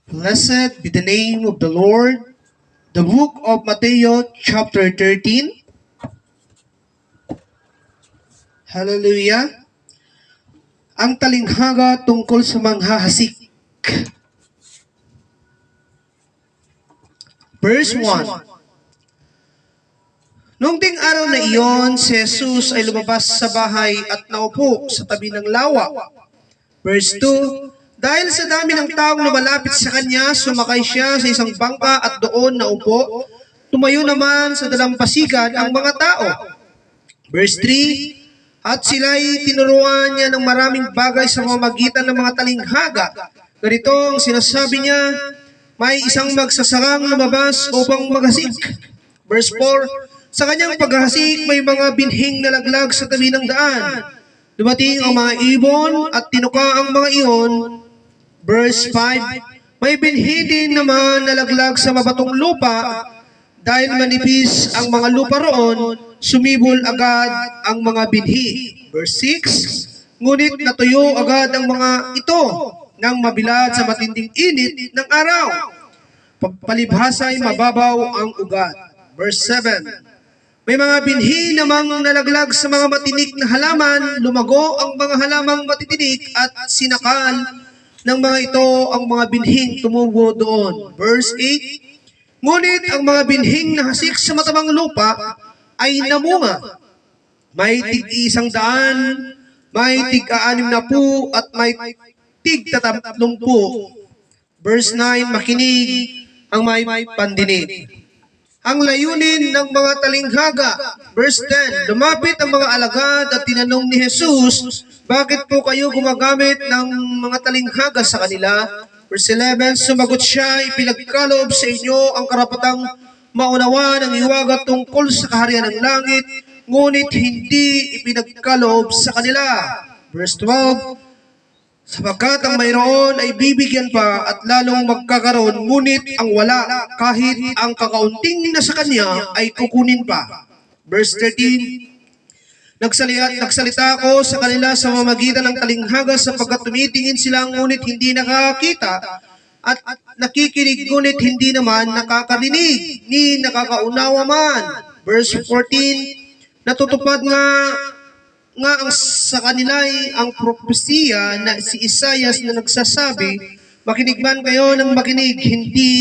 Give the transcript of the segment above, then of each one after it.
Blessed be the name of the Lord. The book of Matthew chapter 13. Hallelujah. Ang talinghaga tungkol sa manghahasik. Verse 1. Noong ding araw na iyon, si Jesus ay lumabas sa bahay at naupo sa tabi ng lawa. Verse 2. Dahil sa dami ng taong lumalapit sa kanya, sumakay siya sa isang bangka at doon naupo. Tumayo naman sa dalampasigan ang mga tao. Verse 3. At sila'y tinuruan niya ng maraming bagay sa pamamagitan ng mga talinghaga. Ganito ang sinasabi niya, may isang magsasakang lumabas upang maghasik. Verse 4, sa kanyang paghasik, may mga binhing nalaglag sa tabi ng daan. Dumating ang mga ibon at tinuka ang mga iyon. Verse 5, may binhi din naman nalaglag sa mabatong lupa. Dahil manipis ang mga lupa roon, sumibol agad ang mga binhi. Verse 6, ngunit natuyo agad ang mga ito nang mabilad sa matinding init ng araw. Palibhasa'y mababaw ang ugat. Verse 7, may mga binhi namang nalaglag sa mga matinik na halaman, lumago ang mga halamang matitinik at sinakal ng mga ito ang mga binhing tumubo doon. Verse 8, ngunit ang mga binhing nahasik sa matabang lupa ay namunga. May tig-100, may tig-60, at may tig-30. Verse 9, makinig ang may pandinig. Ang layunin ng mga talinghaga. Verse 10, lumapit ang mga alagad at tinanong ni Jesus, bakit po kayo gumagamit ng mga talinghaga sa kanila? Verse 11, sumagot siya, ipinagkaloob sa inyo ang karapatang maunawa ng hiwaga tungkol sa kaharian ng langit, ngunit hindi ipinagkaloob sa kanila. Verse 12, sapagkat ang mayroon ay bibigyan pa at lalong magkakaroon, ngunit ang wala, kahit ang kakaunting na sa kanya, ay kukunin pa. Verse 13, nagsalita ako sa kanila sa mamagitan ng talinghaga sapagkat tumitingin sila ngunit hindi nakakita at nakikinig ngunit hindi naman nakakarinig ni nakakaunawa man. Verse 14, natutupad nga ang sa kanila ay ang propesiya na si Isaias na nagsasabi, makinig man kayo ng makinig, hindi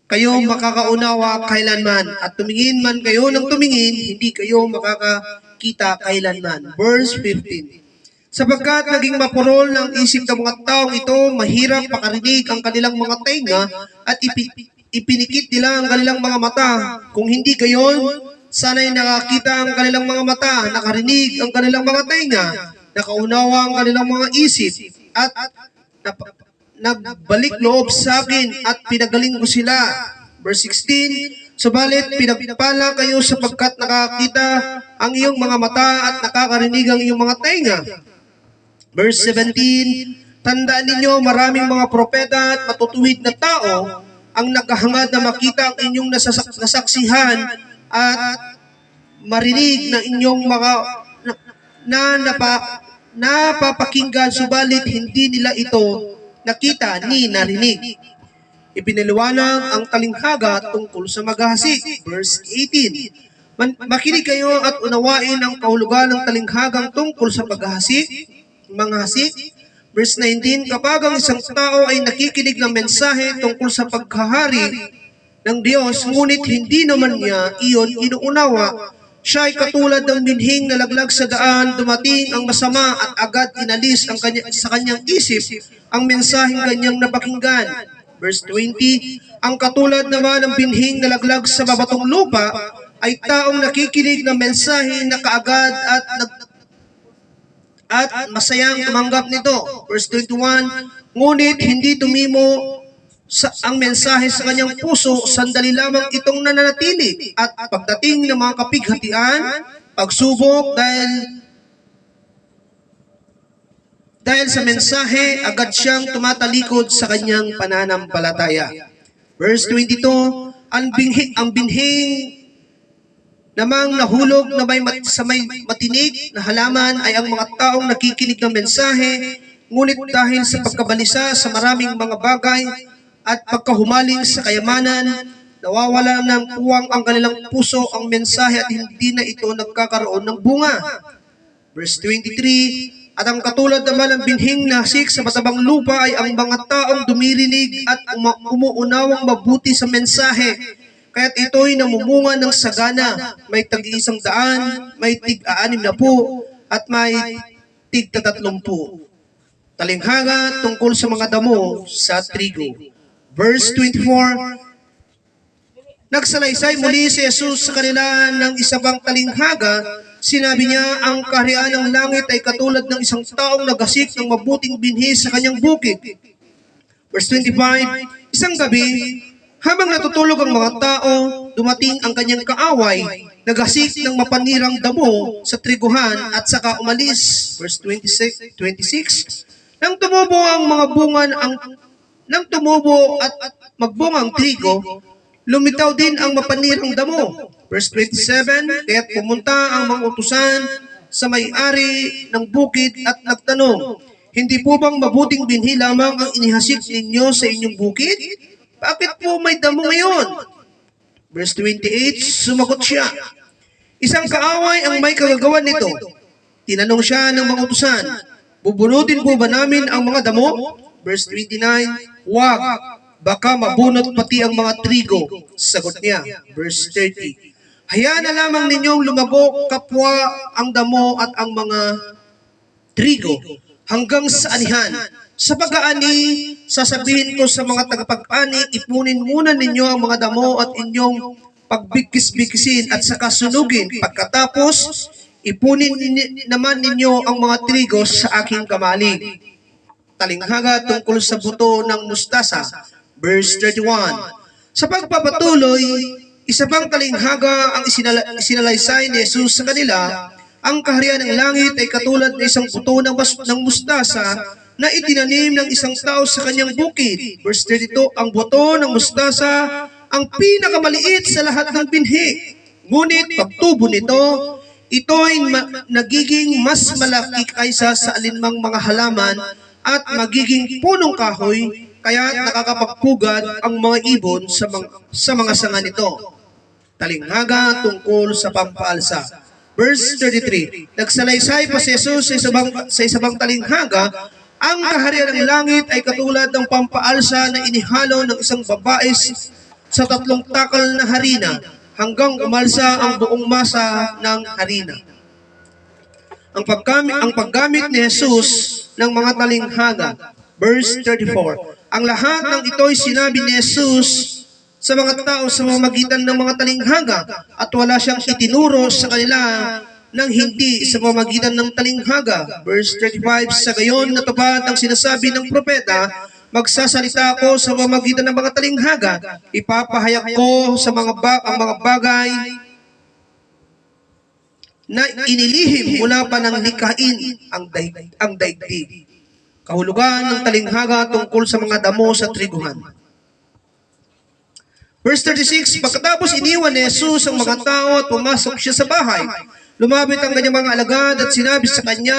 kayo makakaunawa kailanman, at tumingin man kayo ng tumingin, hindi kayo makakakita kailanman. Verse 15, sapagkat naging mapurol ng isip ng mga taong ito, mahirap pakarinig ang kanilang mga tenga at ipinikit nila ang kanilang mga mata. Kung hindi gayon, sana'y nakakita ang kanilang mga mata, nakarinig ang kanilang mga tenga, nakaunawa ang kanilang mga isip, at nagbalik loob sa akin at pinagaling ko sila. Verse 16, subalit pinagpala kayo sapagkat nakakita ang iyong mga mata at nakakarinig ang iyong mga tenga. Verse 17, tandaan ninyo maraming mga propeta at matutuwid na tao ang nakahangad na makita ang inyong nasaksihan at marinig na inyong mga napapakinggan, subalit hindi nila ito nakita ni narinig. Ipinaliwanag ang talinghaga tungkol sa maghahasik. Verse 18, makinig kayo at unawain ang kahulugan ng talinghagang tungkol sa paghahasik, manghahasik. Verse 19, kapag ang isang tao ay nakikinig ng mensahe tungkol sa paghahari ng Diyos, ngunit hindi naman niya iyon inuunawa, siya ay katulad ng binhing nalaglag sa daan, dumating ang masama at agad inalis sa kanyang isip ang mensaheng kanyang napakinggan. Verse 20, ang katulad naman ng binhing nalaglag sa mabatong lupa ay taong nakikinig ng mensahe na kaagad at masayang tumanggap nito. Verse 21, ngunit hindi tumimo ang mensahe sa kanyang puso, sandali lamang itong nananatili, at pagdating ng mga kapighatian, pagsubok, dahil sa mensahe, agad siyang tumatalikod sa kanyang pananampalataya. Verse 22, ang binhing namang nahulog na may matinig na halaman ay ang mga taong nakikinig ng mensahe, ngunit dahil sa pagkabalisa sa maraming mga bagay at pagkahumaling sa kayamanan, nawawala ng puwang ang kanilang puso ang mensahe at hindi na ito nagkakaroon ng bunga. Verse 23, at ang katulad naman ng binhing nasik sa matabang lupa ay ang mga taong dumirinig at umuunawang mabuti sa mensahe. Kaya't ito'y namumunga ng sagana, may tag-100, may tig-60, at may tig-30. Talinghaga tungkol sa mga damo sa trigo. Verse 24, nagsalaysay muli si Jesus sa kanila ng isa pang talinghaga. Sinabi niya, ang kaharian ng langit ay katulad ng isang taong nagasik ng mabuting binhi sa kanyang bukid. Verse 25, isang gabi, habang natutulog ang mga tao, dumating ang kanyang kaaway, nagasik ng mapanirang damo sa triguhan at saka umalis. Verse 26, nang tumubo ang mga bunga nang tumubo at magbunga ang trigo, lumitaw din ang mapanirang damo. Verse 27, kaya't pumunta ang mga utusan sa may-ari ng bukid at nagtanong, hindi po bang mabuting binhi lamang ang inihasik ninyo sa inyong bukid? Bakit po may damo ngayon? Verse 28, sumagot siya, isang kaaway ang may kagagawan nito. Tinanong siya ng mga utusan, bubunutin po ba namin ang mga damo? Verse 29, wag, baka mabunot pati ang mga trigo. Sagot niya. Verse 30, hayaan na lamang ninyong lumago kapwa ang damo at ang mga trigo hanggang sa anihan. Sa pag-aani, sasabihin ko sa mga tagapag-ani, ipunin muna ninyo ang mga damo at inyong pagbigkis-bigkisin at saka sunugin. Pagkatapos, ipunin naman ninyo ang mga trigo sa aking kamali. Talinghaga tungkol sa buto ng mustasa. Verse 31, sa pagpapatuloy, isa pang talinghaga ang isinalaysay ni Jesus sa kanila. Ang kaharian ng langit ay katulad ng isang buto ng mustasa na itinanim ng isang tao sa kanyang bukid. Verse 32, ang buto ng mustasa ang pinakamaliit sa lahat ng binhi. Ngunit pagtubo nito, ito'y nagiging mas malaki kaysa sa alinmang mga halaman at magiging punong kahoy, kaya nakakapagpugad ang mga ibon sa mga sanga nito. Talinghaga tungkol sa pampaalsa. Verse 33, nagsalaysay pa si Jesus sa isang talinghaga, ang kaharian ng langit ay katulad ng pampaalsa na inihalo ng isang babae sa 3 takal na harina hanggang umalsa ang buong masa ng harina. Ang paggamit ni Jesus ng mga talinghaga. Verse 34, ang lahat ng ito'y sinabi ni Jesus sa mga tao sa pamamagitan ng mga talinghaga at wala siyang itinuro sa kanila nang hindi sa pamamagitan ng talinghaga. Verse 35, sa gayon natupad ang sinasabi ng propeta, magsasalita ako sa pamamagitan ng mga talinghaga, ipapahayag ko sa ang mga bagay na inilihim mula pa ng likhain ang daigdig. Kahulugan ng talinghaga tungkol sa mga damo sa triguhan. Verse 36, pagkatapos iniwan ni Jesus ang mga tao at pumasok siya sa bahay, lumapit ang kanyang mga alagad at sinabi sa kanya,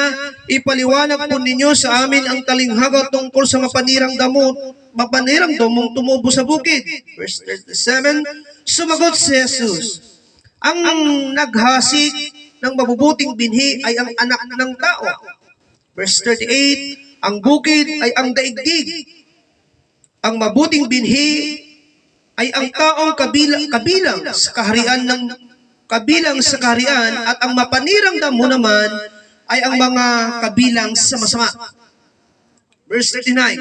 ipaliwanag po ninyo sa amin ang talinghaga tungkol sa mapanirang damong tumubo sa bukid. Verse 37, sumagot si Jesus, ang naghasik ng mabubuting binhi ay ang anak ng tao. Verse 38, ang bukid ay ang daigdig. Ang mabuting binhi ay ang taong kabilang sa kaharian at ang mapanirang damo naman ay ang mga kabilang sa masama. Verse 39,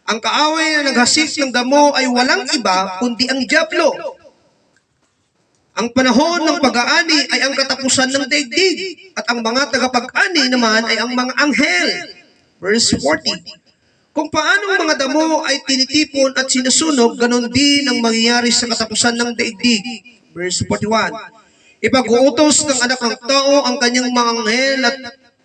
ang kaaway na naghasik ng damo ay walang iba kundi ang dyablo. Ang panahon ng pag-aani ay ang katapusan ng daigdig at ang mga tagapag-ani naman ay ang mga anghel. Verse 40, kung paanong mga damo ay tinitipon at sinusunog, ganon din ang mangyayari sa katapusan ng daigdig. Verse 41, ipag-uutos ng anak ng tao ang kanyang mga anghel at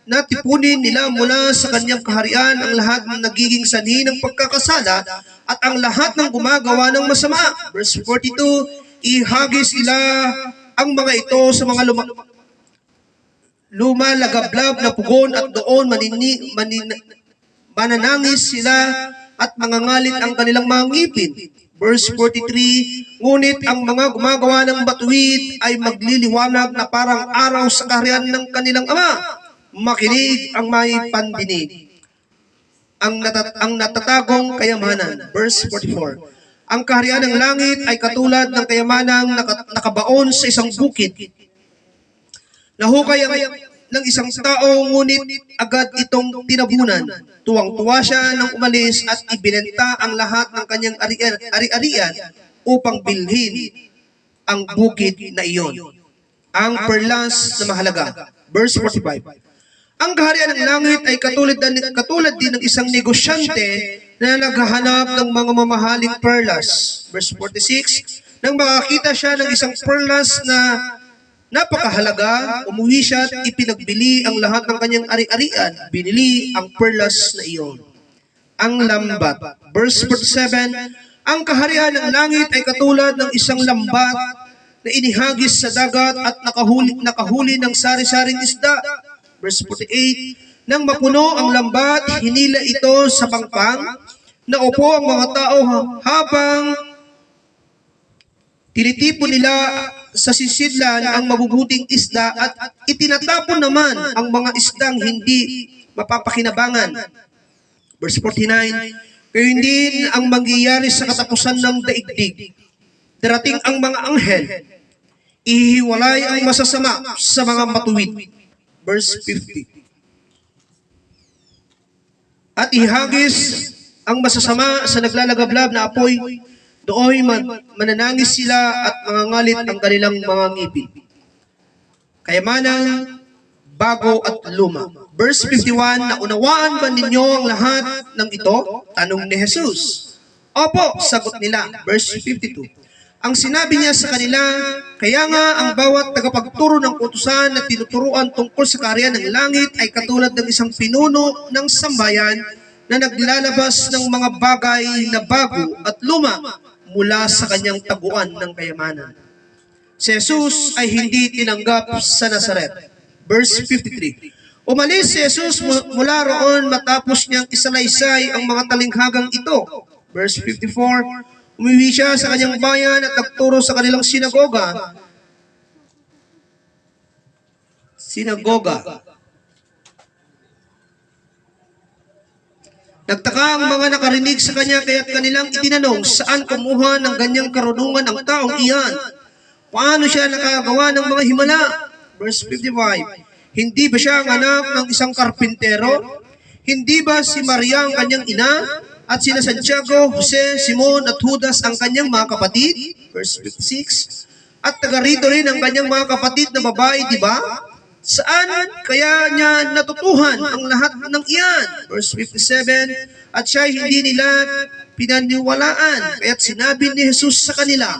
natipunin nila mula sa kanyang kaharian ang lahat ng nagiging sanhi ng pagkakasala at ang lahat ng gumagawa ng masama. Verse 42, ihagis nila ang mga ito sa mga lumalagablab na pugon at doon mananangis sila at mangangalit ang kanilang mga ngipin. Verse 43, ngunit ang mga gumagawa ng matuwid ay magliliwanag na parang araw sa kaharian ng kanilang Ama. Makinig ang may pandinig. Ang natatagong kayamanan. Verse 44, ang kaharian ng langit ay katulad ng kayamanang nakabaon sa isang bukid. Nahukay ng isang tao, ngunit agad itong tinabunan. Tuwang-tuwa siya nang umalis at ibinenta ang lahat ng kanyang ari-arian upang bilhin ang bukid na iyon. Ang perlas na mahalaga. Verse 45. Ang kaharian ng langit ay katulad din ng isang negosyante na naghahanap ng mga mamahaling perlas. Verse 46. Nang makakita siya ng isang perlas na napakahalaga, umuwi siya at ipinagbili ang lahat ng kanyang ari-arian. Binili ang perlas na iyon. Ang lambat. Verse 47, ang kaharian ng langit ay katulad ng isang lambat na inihagis sa dagat at nakahuli ng sari-saring isda. Verse 48, nang mapuno ang lambat, hinila ito sa pangpang, naupo ang mga tao habang tinitipon nila sa sisidlan ang mabubuting isda at itinatapon naman ang mga isdang hindi mapapakinabangan. Verse 49, gayon din ang mangyayari sa katapusan ng daigdig. Darating ang mga anghel, ihiwalay ang masasama sa mga matuwid. Verse 50, at ihagis ang masasama sa naglalagablab na apoy. Doon mananangis sila at mangangalit ang kanilang mga ngipin. Kayamanang bago at luma. Verse 51, naunawaan ba ninyo ang lahat ng ito? Tanong ni Jesus. Opo, sagot nila. Verse 52, ang sinabi niya sa kanila, kaya nga ang bawat tagapagturo ng utusan na tinuturuan tungkol sa kaharian ng langit ay katulad ng isang pinuno ng sambayan na naglalabas ng mga bagay na bago at luma mula sa kanyang taguan ng kayamanan. Si Jesus ay hindi tinanggap sa Nazaret. Verse 53. Umalis si Jesus mula roon matapos niyang isalaysay ang mga talinghagang ito. Verse 54. Umiwi siya sa kanyang bayan at nagturo sa kanilang sinagoga. Nagtaka ang mga nakarinig sa kanya kaya't kanilang itinanong saan kumuha ng ganyang karunungan ang taong iyan. Paano siya nakagawa ng mga himala? Verse 55. Hindi ba siya ang anak ng isang karpintero? Hindi ba si Maria ang kanyang ina? At sina Santiago, Jose, Simon at Judas ang kanyang mga kapatid? Verse 56. At taga rito rin ang kanyang mga kapatid na babae, di ba? Saan kaya niya natutuhan ang lahat ng iyan? Verse 57, at siya hindi nila pinaniwalaan, kaya't sinabi ni Jesus sa kanila,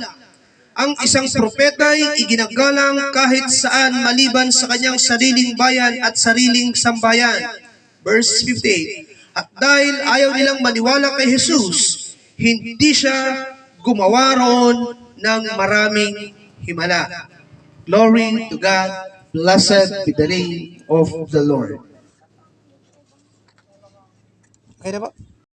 ang isang propeta ay iginagalang kahit saan maliban sa kanyang sariling bayan at sariling sambayan. Verse 58, at dahil ayaw nilang maniwala kay Jesus, hindi siya gumawa roon ng maraming himala. Glory to God. Blessed be the name of the Lord. Okay na ba?